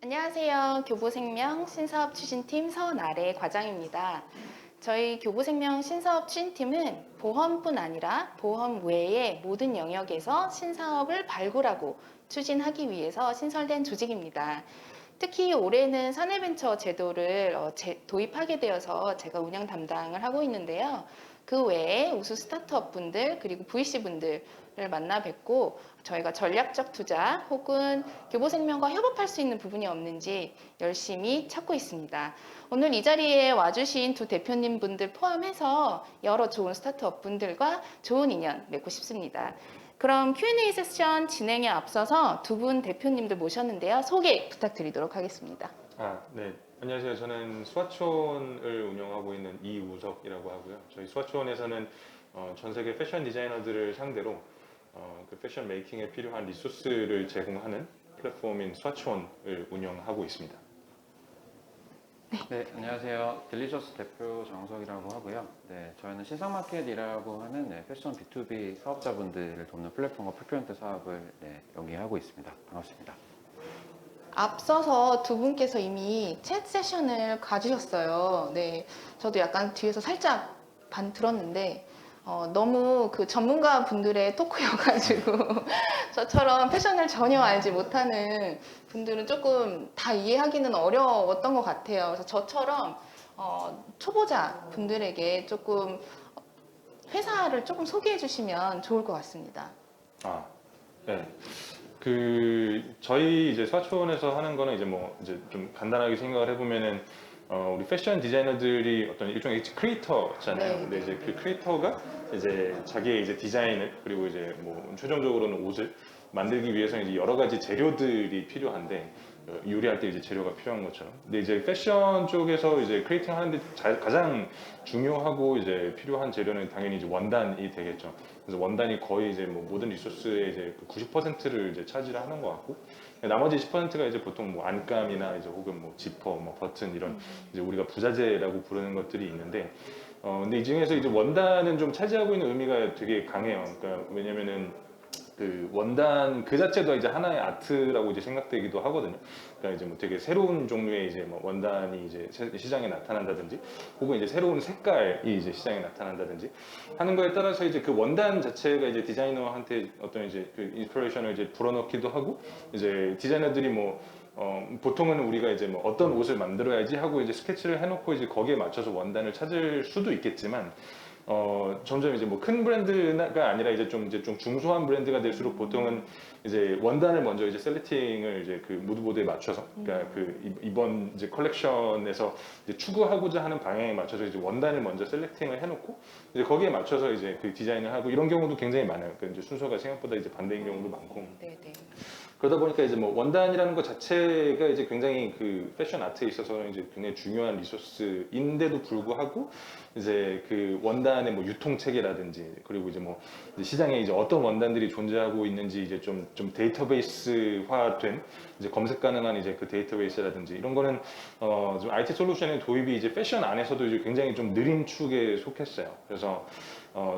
안녕하세요. 교보생명 신사업 추진팀 서나래 과장입니다. 저희 교보생명 신사업 추진팀은 보험뿐 아니라 보험 외의 모든 영역에서 신사업을 발굴하고 추진하기 위해서 신설된 조직입니다. 특히 올해는 사내벤처 제도를 도입하게 되어서 제가 운영 담당을 하고 있는데요. 그 외에 우수 스타트업 분들 그리고 VC 분들을 만나 뵙고 저희가 전략적 투자 혹은 교보생명과 협업할 수 있는 부분이 없는지 열심히 찾고 있습니다. 오늘 이 자리에 와주신 두 대표님 분들 포함해서 여러 좋은 스타트업 분들과 좋은 인연 맺고 싶습니다. 그럼 Q&A 세션 진행에 앞서서 두 분 대표님들 모셨는데요. 소개 부탁드리도록 하겠습니다. 네. 안녕하세요. 저는 수아촌을 운영하고 있는 이우석이라고 하고요. 저희 수아촌에서는 전 세계 패션 디자이너들을 상대로 그 패션 메이킹에 필요한 리소스를 제공하는 플랫폼인 수아촌을 운영하고 있습니다. 네, 안녕하세요. 딜리셔스 대표 정석이라고 하고요. 네, 저희는 신상마켓이라고 하는 패션 B2B 사업자분들을 돕는 플랫폼과 풀프린트 사업을 영위하고 있습니다. 반갑습니다. 앞서서 두 분께서 이미 챗 세션을 가지셨어요. 네, 저도 약간 뒤에서 살짝 들었는데 너무 그 전문가 분들의 토크여가지고 저처럼 패션을 전혀 알지 못하는 분들은 조금 다 이해하기는 어려웠던 것 같아요. 그래서 저처럼 초보자 분들에게 조금 회사를 조금 소개해 주시면 좋을 것 같습니다. 네. 저희 이제 수아촌에서 하는 거는 이제 좀 간단하게 생각을 해보면은 우리 패션 디자이너들이 어떤 일종의 크리에이터잖아요. 네, 근데 네, 이제 네. 그 크리에이터가 이제 자기의 이제 디자인을 그리고 이제 뭐 최종적으로는 옷을 만들기 위해서 이제 여러 가지 재료들이 필요한데 요리할 때 이제 재료가 필요한 것처럼. 근데 이제 패션 쪽에서 이제 크리에이팅 하는데 가장 중요하고 이제 필요한 재료는 당연히 이제 원단이 되겠죠. 그래서 원단이 거의 이제 뭐 모든 리소스의 이제 90%를 이제 차지를 하는 것 같고 나머지 10%가 이제 보통 뭐 안감이나 이제 혹은 뭐 지퍼, 뭐 버튼 이런 이제 우리가 부자재라고 부르는 것들이 있는데 근데 이 중에서 이제 원단은 좀 차지하고 있는 의미가 되게 강해요. 그러니까 왜냐면은 그 원단 그 자체도 이제 하나의 아트라고 이제 생각되기도 하거든요. 그러니까 이제 뭐 되게 새로운 종류의 이제 뭐 원단이 이제 시장에 나타난다든지, 혹은 이제 새로운 색깔이 이제 시장에 나타난다든지 하는 거에 따라서 이제 그 원단 자체가 이제 디자이너한테 어떤 이제 그 인스피레이션을 이제 불어넣기도 하고, 이제 디자이너들이 뭐 보통은 우리가 이제 뭐 어떤 옷을 만들어야지 하고 이제 스케치를 해놓고 이제 거기에 맞춰서 원단을 찾을 수도 있겠지만 점점 이제 뭐 큰 브랜드가 아니라 이제 좀 중소한 브랜드가 될수록 보통은 이제 원단을 먼저 이제 셀렉팅을 이제 그 무드보드에 맞춰서, 그러니까 그 이번 이제 컬렉션에서 이제 추구하고자 하는 방향에 맞춰서 이제 원단을 먼저 셀렉팅을 해놓고 이제 거기에 맞춰서 이제 그 디자인을 하고, 이런 경우도 굉장히 많아요. 그러니까 이제 순서가 생각보다 이제 반대인 경우도 많고. 네, 네. 그러다 보니까 이제 뭐 원단이라는 것 자체가 이제 굉장히 그 패션 아트에 있어서는 이제 굉장히 중요한 리소스인데도 불구하고, 이제 그 원단의 뭐 유통 체계라든지, 그리고 이제 뭐 이제 시장에 이제 어떤 원단들이 존재하고 있는지 이제 좀 데이터베이스화된 이제 검색 가능한 이제 그 데이터베이스라든지 이런 거는 좀 IT 솔루션의 도입이 이제 패션 안에서도 이제 굉장히 좀 느린 축에 속했어요. 그래서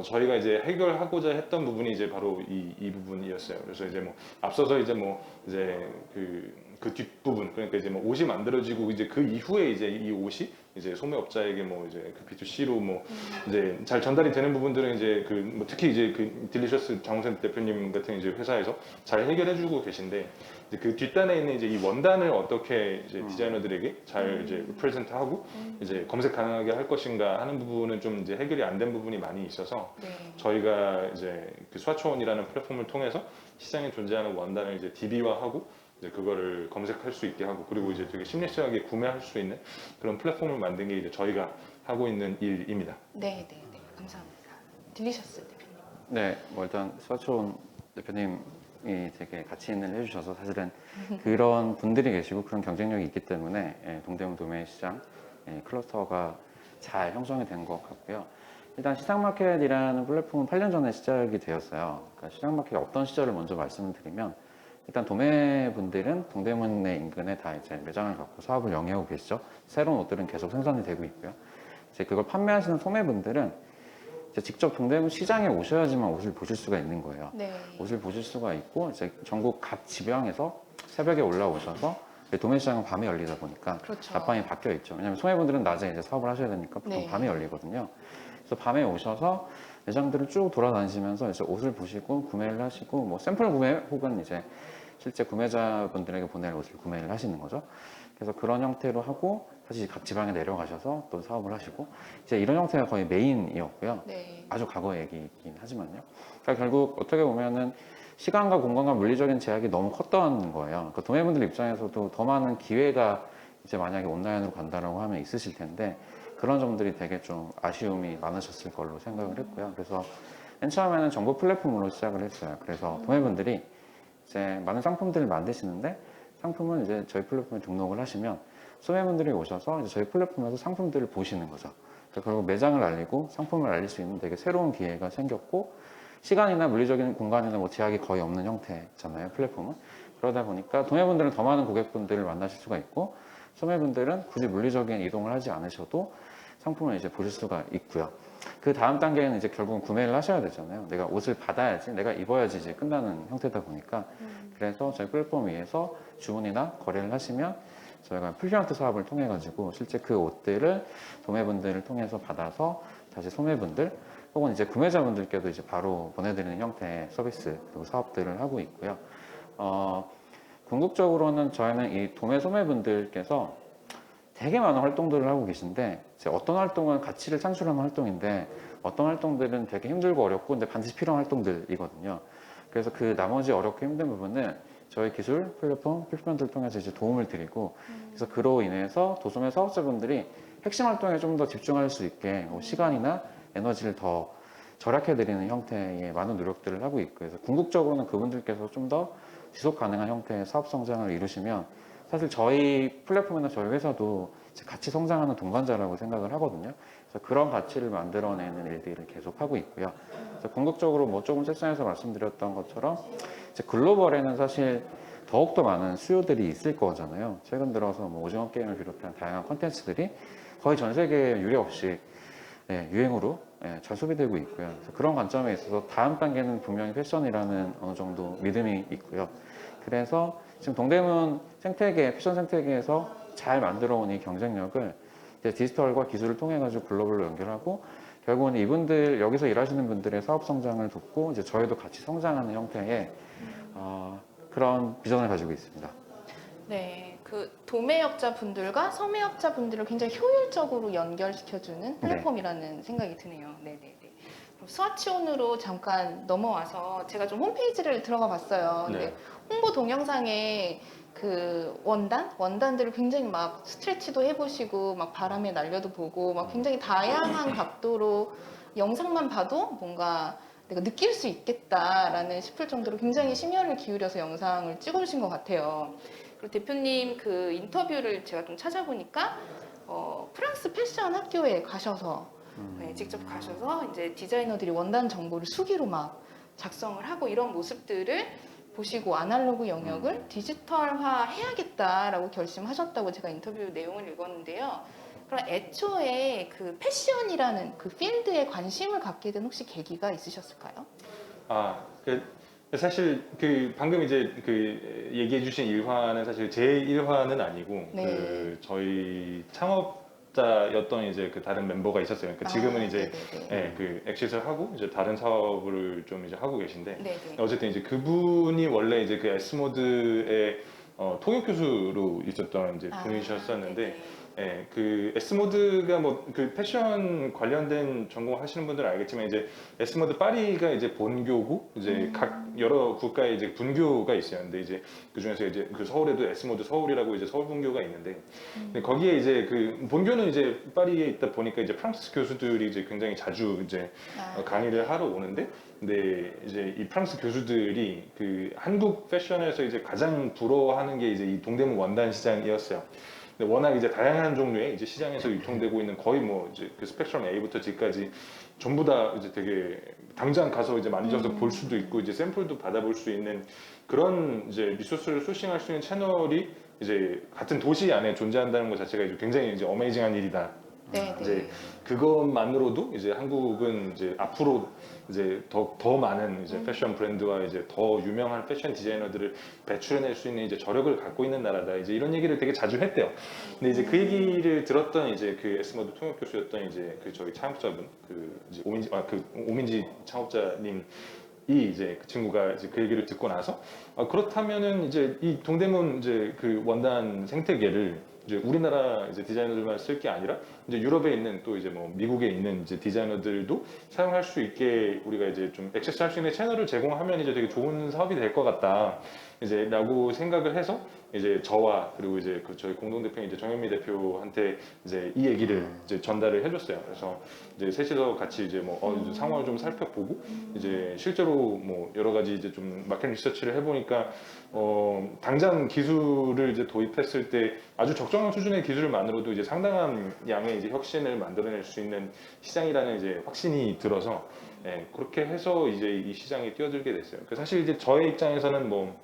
저희가 이제 해결하고자 했던 부분이 이제 바로 이 부분이었어요. 그래서 이제 뭐 앞서서 이제 뭐 이제 그 뒷부분, 그러니까 이제 뭐 옷이 만들어지고 이제 그 이후에 이제 이 옷이 이제 소매업자에게 뭐 이제 그 B2C로 뭐 이제 잘 전달이 되는 부분들은 이제 그 뭐 특히 이제 그 딜리셔스 장우선 대표님 같은 이제 회사에서 잘 해결해주고 계신데, 이제 그 뒷단에 있는 이제 이 원단을 어떻게 이제 디자이너들에게 잘 이제 프레젠트하고 이제 검색 가능하게 할 것인가 하는 부분은 좀 이제 해결이 안 된 부분이 많이 있어서, 네. 저희가 이제 그 수아촌이라는 플랫폼을 통해서 시장에 존재하는 원단을 이제 DB화하고 이제 그거를 검색할 수 있게 하고, 그리고 이제 되게 심리스하게 구매할 수 있는 그런 플랫폼을 만든 게 이제 저희가 하고 있는 일입니다. 네, 네, 네. 감사합니다. 딜리셔스 대표님. 네, 뭐 일단 수아촌 대표님이 되게 가치 있는 일 해주셔서 사실은 그런 분들이 계시고 그런 경쟁력이 있기 때문에 동대문 도매 시장 클러스터가 잘 형성이 된 것 같고요. 일단 시장마켓이라는 플랫폼은 8년 전에 시작이 되었어요. 그러니까 시장마켓이 어떤 시절을 먼저 말씀을 드리면, 일단 도매분들은 동대문의 인근에 다 이제 매장을 갖고 사업을 영위하고 계시죠. 새로운 옷들은 계속 생산이 되고 있고요. 이제 그걸 판매하시는 소매분들은 이제 직접 동대문 시장에 오셔야지만 옷을 보실 수가 있는 거예요. 네. 옷을 보실 수가 있고, 이제 전국 각 지방에서 새벽에 올라오셔서 도매 시장은 밤에 열리다 보니까 그렇죠. 자판이 바뀌어 있죠. 왜냐하면 소매분들은 낮에 이제 사업을 하셔야 되니까 보통 네. 밤에 열리거든요. 그래서 밤에 오셔서 매장들을 쭉 돌아다니시면서 이제 옷을 보시고 구매를 하시고 뭐 샘플 구매 혹은 이제 실제 구매자분들에게 보낼 옷을 구매를 하시는 거죠. 그래서 그런 형태로 하고 다시 각 지방에 내려가셔서 또 사업을 하시고 이제 이런 형태가 거의 메인이었고요. 네. 아주 과거 얘기이긴 하지만요. 그러니까 결국 어떻게 보면은 시간과 공간과 물리적인 제약이 너무 컸던 거예요. 그러니까 도매분들 입장에서도 더 많은 기회가 이제 만약에 온라인으로 간다라고 하면 있으실 텐데 그런 점들이 되게 좀 아쉬움이 많으셨을 걸로 생각을 했고요. 그래서 맨 처음에는 정보 플랫폼으로 시작을 했어요. 그래서 도매분들이 이제 많은 상품들을 만드시는데 상품은 이제 저희 플랫폼에 등록을 하시면 소매분들이 오셔서 이제 저희 플랫폼에서 상품들을 보시는 거죠. 그리고 매장을 알리고 상품을 알릴 수 있는 되게 새로운 기회가 생겼고 시간이나 물리적인 공간이나 뭐 제약이 거의 없는 형태잖아요, 플랫폼은. 그러다 보니까 도매분들은 더 많은 고객분들을 만나실 수가 있고 소매분들은 굳이 물리적인 이동을 하지 않으셔도 상품을 이제 보실 수가 있고요. 그 다음 단계는 이제 결국은 구매를 하셔야 되잖아요. 내가 옷을 받아야지, 내가 입어야지 이제 끝나는 형태다 보니까 그래서 저희 플랫폼 위에서 주문이나 거래를 하시면 저희가 풀리언트 사업을 통해 가지고 실제 그 옷들을 도매분들을 통해서 받아서 다시 소매분들 혹은 이제 구매자분들께도 이제 바로 보내드리는 형태의 서비스 그리고 사업들을 하고 있고요. 궁극적으로는 저희는 이 도매 소매분들께서 되게 많은 활동들을 하고 계신데 이제 어떤 활동은 가치를 창출하는 활동인데 어떤 활동들은 되게 힘들고 어렵고 근데 반드시 필요한 활동들이거든요. 그래서 그 나머지 어렵고 힘든 부분은 저희 기술, 플랫폼, 필수면들을 통해서 이제 도움을 드리고 그래서 그로 인해서 도소매 사업자분들이 핵심 활동에 좀 더 집중할 수 있게 뭐 시간이나 에너지를 더 절약해 드리는 형태의 많은 노력들을 하고 있고 그래서 궁극적으로는 그분들께서 좀 더 지속 가능한 형태의 사업 성장을 이루시면 사실 저희 플랫폼이나 저희 회사도 이제 같이 성장하는 동반자라고 생각을 하거든요. 그래서 그런 가치를 만들어내는 일들을 계속 하고 있고요. 그래서 궁극적으로 뭐 조금 세션에서 말씀드렸던 것처럼 이제 글로벌에는 사실 더욱더 많은 수요들이 있을 거잖아요. 최근 들어서 뭐 오징어 게임을 비롯한 다양한 콘텐츠들이 거의 전 세계에 유례 없이 유행으로 잘 소비되고 있고요. 그래서 그런 관점에 있어서 다음 단계는 분명히 패션이라는 어느 정도 믿음이 있고요. 그래서 지금 동대문 생태계, 패션 생태계에서 잘 만들어 온 이 경쟁력을 이제 디지털과 기술을 통해 가지고 글로벌로 연결하고 결국은 이분들 여기서 일하시는 분들의 사업 성장을 돕고 이제 저희도 같이 성장하는 형태의 그런 비전을 가지고 있습니다. 네, 그 도매업자 분들과 소매업자 분들을 굉장히 효율적으로 연결시켜주는 플랫폼이라는 생각이 드네요. 네네네. 스와치온으로 잠깐 넘어와서 제가 좀 홈페이지를 들어가 봤어요. 근데 네. 홍보 동영상에 그 원단들을 굉장히 막 스트레치도 해보시고 막 바람에 날려도 보고 막 굉장히 다양한 각도로 영상만 봐도 뭔가 내가 느낄 수 있겠다라는 싶을 정도로 굉장히 심혈을 기울여서 영상을 찍어주신 것 같아요. 그리고 대표님 그 인터뷰를 제가 좀 찾아보니까 프랑스 패션 학교에 가셔서 네, 직접 가셔서 이제 디자이너들이 원단 정보를 수기로 막 작성을 하고 이런 모습들을 보시고 아날로그 영역을 디지털화 해야겠다라고 결심하셨다고 제가 인터뷰 내용을 읽었는데요. 그럼 애초에 그 패션이라는 그 필드에 관심을 갖게 된 혹시 계기가 있으셨을까요? 사실 그 방금 이제 그 얘기해주신 일화는 사실 제 일화는 아니고 네. 그 저희 창업자였던 이제 그 다른 멤버가 있었어요. 그러니까 지금은 이제 그 엑싯을 하고 이제 다른 사업을 좀 이제 하고 계신데 네네. 어쨌든 이제 그분이 원래 이제 그 S모드의 통역 교수로 있었던 이제 분이셨었는데 네네. 그 S모드가 뭐 그 패션 관련된 전공 하시는 분들은 알겠지만 이제 S모드 파리가 이제 본교고 이제 각 여러 국가에 이제 분교가 있어요. 근데 이제 그 중에서 이제 그 서울에도 S모드 서울이라고 이제 서울 분교가 있는데 근데 거기에 이제 그 본교는 이제 파리에 있다 보니까 이제 프랑스 교수들이 이제 굉장히 자주 이제 강의를 하러 오는데 근데 이제 이 프랑스 교수들이 그 한국 패션에서 이제 가장 부러워하는 게 이제 이 동대문 원단 시장이었어요. 근데 워낙 이제 다양한 종류의 이제 시장에서 유통되고 있는 거의 뭐 이제 그 스펙트럼 A부터 G까지 전부 다 이제 되게 당장 가서 이제 만져서 볼 수도 있고 이제 샘플도 받아볼 수 있는 그런 이제 리소스를 소싱할 수 있는 채널이 이제 같은 도시 안에 존재한다는 것 자체가 이제 굉장히 이제 어메이징한 일이다. 네, 이제 네. 그것만으로도 이제 한국은 이제 앞으로 이제 더 많은 이제 패션 브랜드와 이제 더 유명한 패션 디자이너들을 배출해낼 수 있는 이제 저력을 갖고 있는 나라다. 이제 이런 얘기를 되게 자주 했대요. 근데 이제 그 얘기를 들었던 이제 그 에스머드 통역 교수였던 이제 그 저희 창업자분 그 이제 오민지 창업자님 이 이제 그 친구가 이제 그 얘기를 듣고 나서 그렇다면은 이제 이 동대문 이제 그 원단 생태계를 이제 우리나라 이제 디자이너들만 쓸 게 아니라 이제 유럽에 있는 또 이제 뭐 미국에 있는 이제 디자이너들도 사용할 수 있게 우리가 이제 좀 액세스할 수 있는 채널을 제공하면 이제 되게 좋은 사업이 될 것 같다. 이제라고 생각을 해서 이제 저와 그리고 이제 그 저희 공동 대표인 이제 정현미 대표한테 이제 이 얘기를 이제 전달을 해줬어요. 그래서 이제 셋이서 같이 이제 뭐 이제 상황을 좀 살펴보고 이제 실제로 뭐 여러 가지 이제 좀 마켓 리서치를 해보니까 당장 기술을 이제 도입했을 때 아주 적정한 수준의 기술만으로도 이제 상당한 양의 이제 혁신을 만들어낼 수 있는 시장이라는 이제 확신이 들어서 예, 그렇게 해서 이제 이 시장에 뛰어들게 됐어요. 사실 이제 저의 입장에서는 뭐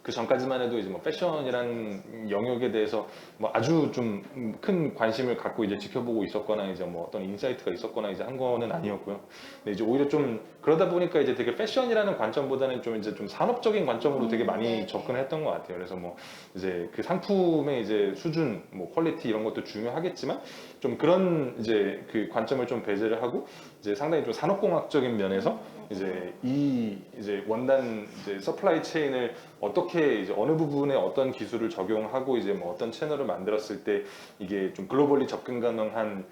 그 전까지만 해도 이제 뭐 패션이라는 영역에 대해서 뭐 아주 좀 큰 관심을 갖고 이제 지켜보고 있었거나 이제 뭐 어떤 인사이트가 있었거나 이제 한 거는 아니었고요. 근데 이제 오히려 좀 그러다 보니까 이제 되게 패션이라는 관점보다는 좀 이제 좀 산업적인 관점으로 되게 많이 네. 접근했던 것 같아요. 그래서 뭐 이제 그 상품의 이제 수준, 뭐 퀄리티 이런 것도 중요하겠지만 좀 그런 이제 그 관점을 좀 배제를 하고 이제 상당히 좀 산업공학적인 면에서 이제 이 이제 원단 이제 서플라이 체인을 어떻게 이제 어느 부분에 어떤 기술을 적용하고 이제 뭐 어떤 채널을 만들었을 때 이게 좀 글로벌리 접근 가능한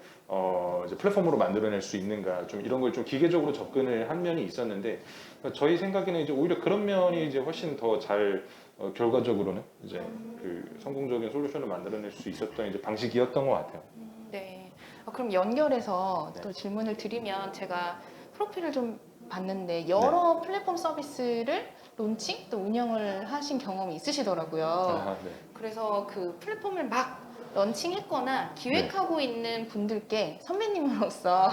이제 플랫폼으로 만들어낼 수 있는가 좀 이런 걸 좀 기계적으로 접근을 한 면이 있었는데 저희 생각에는 이제 오히려 그런 면이 이제 훨씬 더 잘 결과적으로는 이제 그 성공적인 솔루션을 만들어낼 수 있었던 이제 방식이었던 것 같아요. 네. 그럼 연결해서 네. 또 질문을 드리면 제가 프로필을 좀 봤는데 여러 플랫폼 서비스를 론칭 또 운영을 하신 경험이 있으시더라고요. 아, 네. 그래서 그 플랫폼을 막 런칭했거나 기획하고 있는 분들께 선배님으로서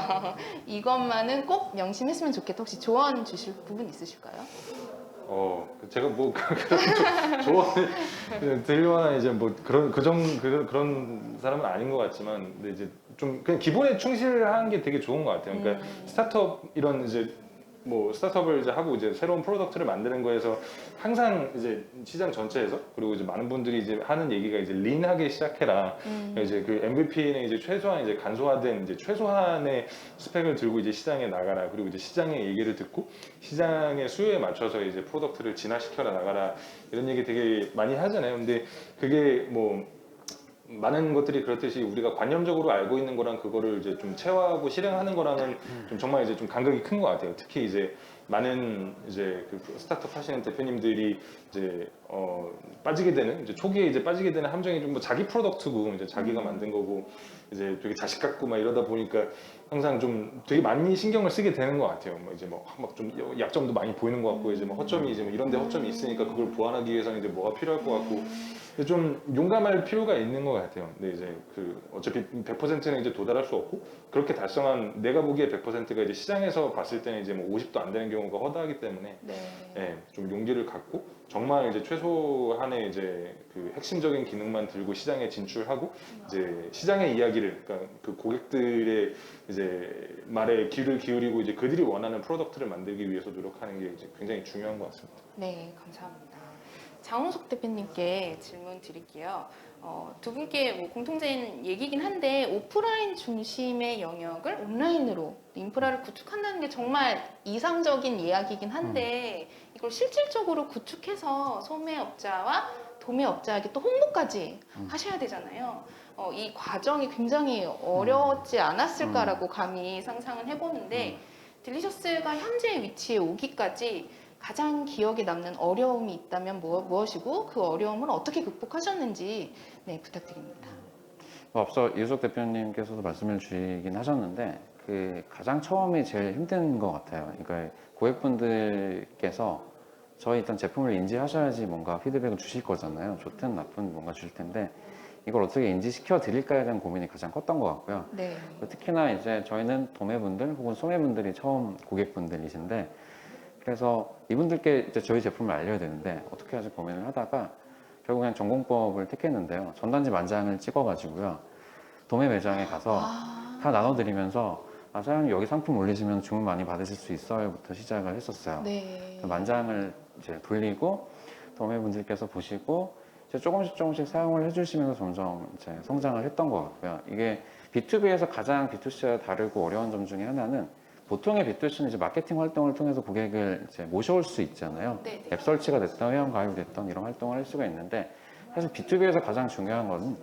이것만은 꼭 명심했으면 좋겠다. 혹시 조언 주실 부분 있으실까요? 제가 뭐 조언을 드릴 만한 이제 뭐 그런 사람은 아닌 것 같지만, 근데 이제 좀 그냥 기본에 충실한 게 되게 좋은 것 같아요. 그러니까 스타트업 이런 이제 뭐 스타트업을 이제 하고 이제 새로운 프로덕트를 만드는 거에서 항상 이제 시장 전체에서 그리고 이제 많은 분들이 이제 하는 얘기가 이제 린하게 시작해라. 이제 그 MVP는 이제 최소한 이제 간소화된 이제 최소한의 스펙을 들고 이제 시장에 나가라. 그리고 이제 시장의 얘기를 듣고 시장의 수요에 맞춰서 이제 프로덕트를 진화시켜 나가라. 이런 얘기 되게 많이 하잖아요. 근데 그게 뭐 많은 것들이 그렇듯이 우리가 관념적으로 알고 있는 거랑 그거를 이제 좀 체화하고 실행하는 거랑은 좀 정말 이제 좀 간극이 큰 것 같아요. 특히 이제 많은 이제 그 스타트업 하시는 대표님들이 이제 빠지게 되는 이제 초기에 이제 빠지게 되는 함정이 좀 뭐 자기 프로덕트고 이제 자기가 만든 거고 이제 되게 자식 같고 막 이러다 보니까 항상 좀 되게 많이 신경을 쓰게 되는 것 같아요. 뭐 이제 뭐 막 좀 약점도 많이 보이는 것 같고 이제 뭐 허점이 이제 뭐 이런데 허점이 있으니까 그걸 보완하기 위해서는 이제 뭐가 필요할 것 같고 좀 용감할 필요가 있는 것 같아요. 근데 이제 그 어차피 100%는 이제 도달할 수 없고 그렇게 달성한 내가 보기에 100%가 이제 시장에서 봤을 때는 이제 뭐 50도 안 되는 경우가 허다하기 때문에 예, 좀 용기를 갖고 정말 이제 최소한의 이제 그 핵심적인 기능만 들고 시장에 진출하고 이제 시장의 이야기를 그러니까 그 고객들의 이제 말에 귀를 기울이고 이제 그들이 원하는 프로덕트를 만들기 위해서 노력하는 게 이제 굉장히 중요한 것 같습니다. 네, 감사합니다. 장훈석 대표님께 질문 드릴게요. 두 분께 뭐 공통된 얘기긴 한데 오프라인 중심의 영역을 온라인으로 인프라를 구축한다는 게 정말 이상적인 이야기긴 한데 이걸 실질적으로 구축해서 소매업자와 도매업자에게 또 홍보까지 하셔야 되잖아요. 이 과정이 굉장히 어려웠지 않았을까라고 감히 상상은 해보는데 딜리셔스가 현재의 위치에 오기까지 가장 기억에 남는 어려움이 있다면 무엇이고 그 어려움을 어떻게 극복하셨는지 네, 부탁드립니다. 앞서 이우석 대표님께서도 말씀을 주시긴 하셨는데 그 가장 처음이 제일 힘든 것 같아요. 그러니까 고객분들께서 저희 일단 제품을 인지하셔야지 뭔가 피드백을 주실 거잖아요. 좋든 나쁜 뭔가 주실 텐데 이걸 어떻게 인지시켜 드릴까에 대한 고민이 가장 컸던 것 같고요. 네. 특히나 이제 저희는 도매분들 혹은 소매분들이 처음 고객분들이신데 그래서 이분들께 이제 저희 제품을 알려야 되는데 어떻게 하지 고민을 하다가 결국 그냥 전공법을 택했는데요. 전단지 만장을 찍어가지고요. 도매 매장에 가서 아, 다 나눠드리면서 사장님 여기 상품 올리시면 주문 많이 받으실 수 있어요부터 시작을 했었어요. 네. 만장을 이제 돌리고 도매분들께서 보시고 이제 조금씩 사용을 해주시면서 점점 이제 성장을 했던 것 같고요. 이게 B2B에서 가장 B2C와 다르고 어려운 점 중에 하나는 보통의 B2C는 이제 마케팅 활동을 통해서 고객을 이제 모셔올 수 있잖아요. 네. 앱 설치가 됐던 회원 가입이 됐던 이런 활동을 할 수가 있는데 사실 B2B에서 가장 중요한 건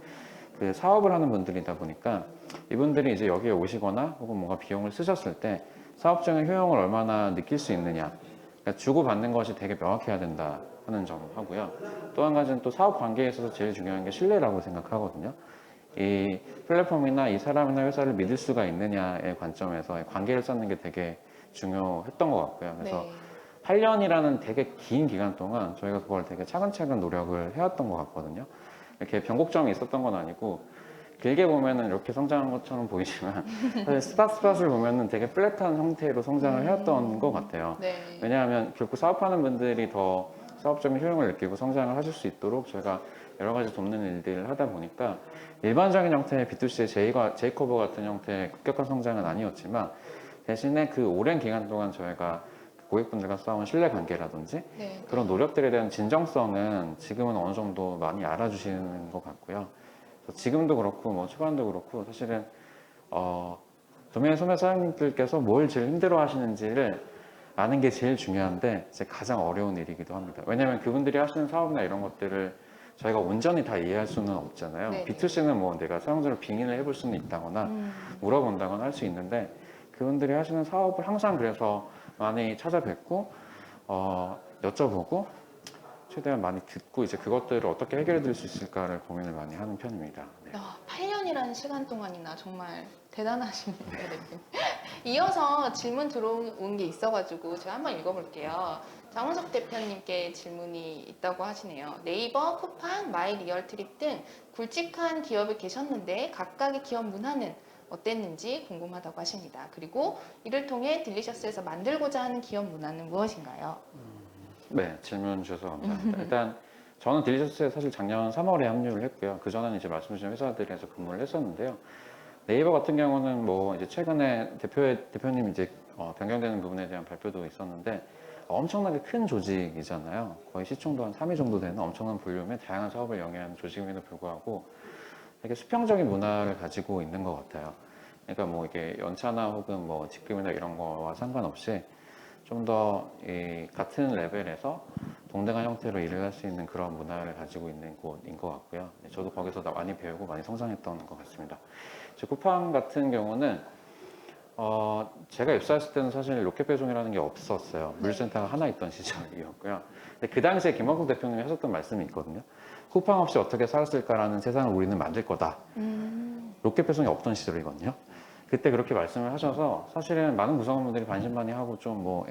그 사업을 하는 분들이다 보니까 이분들이 이제 여기에 오시거나 혹은 뭔가 비용을 쓰셨을 때 사업적인 효용을 얼마나 느낄 수 있느냐, 그러니까 주고받는 것이 되게 명확해야 된다 하는 점 하고요. 또 한 가지는 또 사업 관계에 있어서 제일 중요한 게 신뢰라고 생각하거든요. 이 플랫폼이나 이 사람이나 회사를 믿을 수가 있느냐의 관점에서 관계를 쌓는 게 되게 중요했던 것 같고요. 그래서 네. 8년이라는 되게 긴 기간 동안 저희가 그걸 되게 차근차근 노력을 해왔던 것 같거든요. 이렇게 변곡점이 있었던 건 아니고 길게 보면은 이렇게 성장한 것처럼 보이지만 사실 스팟을 보면은 되게 플랫한 형태로 성장을 해왔던 것 같아요. 네. 왜냐하면 결국 사업하는 분들이 더 사업적인 효용을 느끼고 성장을 하실 수 있도록 저희가 여러 가지 돕는 일들을 하다 보니까 일반적인 형태의 B2C의 제이커버 같은 형태의 급격한 성장은 아니었지만 대신에 그 오랜 기간 동안 저희가 고객분들과 쌓아온 신뢰관계라든지 네. 그런 노력들에 대한 진정성은 지금은 어느 정도 많이 알아주시는 것 같고요. 그래서 지금도 그렇고 뭐 초반도 그렇고 사실은 도매인 소매 사장님들께서 뭘 제일 힘들어 하시는지를 아는 게 제일 중요한데 이제 가장 어려운 일이기도 합니다. 왜냐하면 그분들이 하시는 사업이나 이런 것들을 저희가 온전히 다 이해할 수는 없잖아요. 네네. B2C는 뭐 내가 사용자를 빙의를 해볼 수는 있다거나 물어본다거나 할 수 있는데 그분들이 하시는 사업을 항상 그래서 많이 찾아뵙고 여쭤보고 최대한 많이 듣고 이제 그것들을 어떻게 해결해 드릴 수 있을까를 고민을 많이 하는 편입니다. 네. 8년이라는 시간 동안이나 정말 대단하시네요, 대표님. 이어서 질문 들어온 게 있어가지고 제가 한번 읽어볼게요. 장훈석 대표님께 질문이 있다고 하시네요. 네이버, 쿠팡, 마이리얼트립 등 굵직한 기업에 계셨는데 각각의 기업 문화는 어땠는지 궁금하다고 하십니다. 그리고 이를 통해 딜리셔스에서 만들고자 하는 기업 문화는 무엇인가요? 네, 질문 주셔서 감사합니다. 일단 저는 딜리셔스에 사실 작년 3월에 합류를 했고요. 그 전에는 이제 말씀 주신 회사들에서 근무를 했었는데요. 네이버 같은 경우는 뭐 이제 최근에 대표님 이제 변경되는 부분에 대한 발표도 있었는데 엄청나게 큰 조직이잖아요. 거의 시총도 한 3위 정도 되는 엄청난 볼륨의 다양한 사업을 영위하는 조직임에도 불구하고 되게 수평적인 문화를 가지고 있는 것 같아요. 그러니까 뭐 이게 연차나 혹은 뭐 직급이나 이런 거와 상관없이 좀 더 같은 레벨에서 동등한 형태로 일을 할 수 있는 그런 문화를 가지고 있는 곳인 것 같고요. 저도 거기서 많이 배우고 많이 성장했던 것 같습니다. 쿠팡 같은 경우는 제가 입사했을 때는 사실 로켓 배송이라는 게 없었어요. 물류센터가 하나 있던 시절이었고요. 근데 그 당시에 김원국 대표님이 하셨던 말씀이 있거든요. 쿠팡 없이 어떻게 살았을까라는 세상을 우리는 만들 거다. 로켓 배송이 없던 시절이거든요. 그때 그렇게 말씀을 하셔서 사실은 많은 구성원분들이 반신반의하고 좀 뭐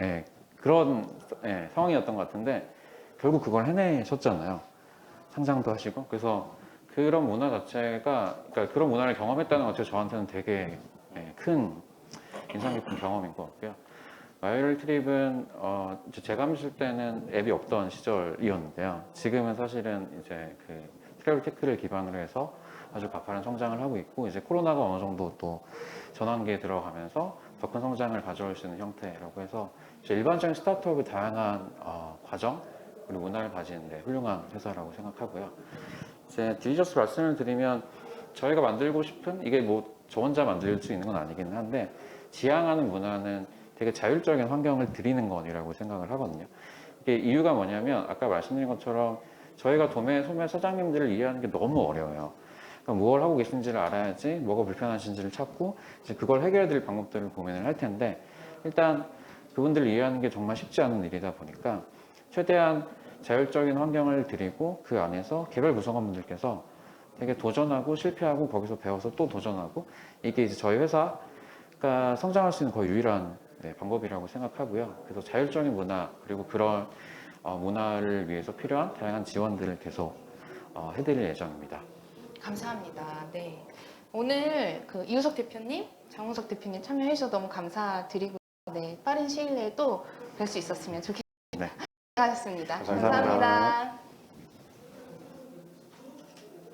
그런 상황이었던 것 같은데 결국 그걸 해내셨잖아요. 상장도 하시고. 그래서 그런 문화 자체가 그러니까 그런 문화를 경험했다는 것 자체가 저한테는 되게 큰 인상 깊은 경험인 것 같고요. 마이럴 트립은 제가 했을 때는 앱이 없던 시절이었는데요. 지금은 사실은 이제 그 트래블 테크를 기반으로 해서 아주 가파른 성장을 하고 있고 이제 코로나가 어느 정도 또 전환기에 들어가면서 더 큰 성장을 가져올 수 있는 형태라고 해서 일반적인 스타트업의 다양한 과정 그리고 문화를 가진 훌륭한 회사라고 생각하고요. 이제 딜리셔스 말씀을 드리면 저희가 만들고 싶은 이게 뭐 저 혼자 만들 수 있는 건 아니긴 한데 지향하는 문화는 되게 자율적인 환경을 드리는 것이라고 생각을 하거든요. 이게 이유가 뭐냐면 아까 말씀드린 것처럼 저희가 도매 소매 사장님들을 이해하는 게 너무 어려워요. 그러니까 뭘 하고 계신지를 알아야지 뭐가 불편하신지를 찾고 이제 그걸 해결해 드릴 방법들을 고민을 할 텐데 일단 그분들을 이해하는 게 정말 쉽지 않은 일이다 보니까 최대한 자율적인 환경을 드리고 그 안에서 개별 구성원분들께서 되게 도전하고 실패하고 거기서 배워서 또 도전하고 이게 이제 저희 회사가 성장할 수 있는 거의 유일한 방법이라고 생각하고요. 그래서 자율적인 문화 그리고 그런 문화를 위해서 필요한 다양한 지원들을 계속 해드릴 예정입니다. 감사합니다. 네. 오늘 그 이우석 대표님, 장훈석 대표님 참여해 주셔서 너무 감사드리고 네, 빠른 시일 내에 또 뵐 수 있었으면 좋겠습니다. 네. 고생하셨습니다. 감사합니다. 감사합니다.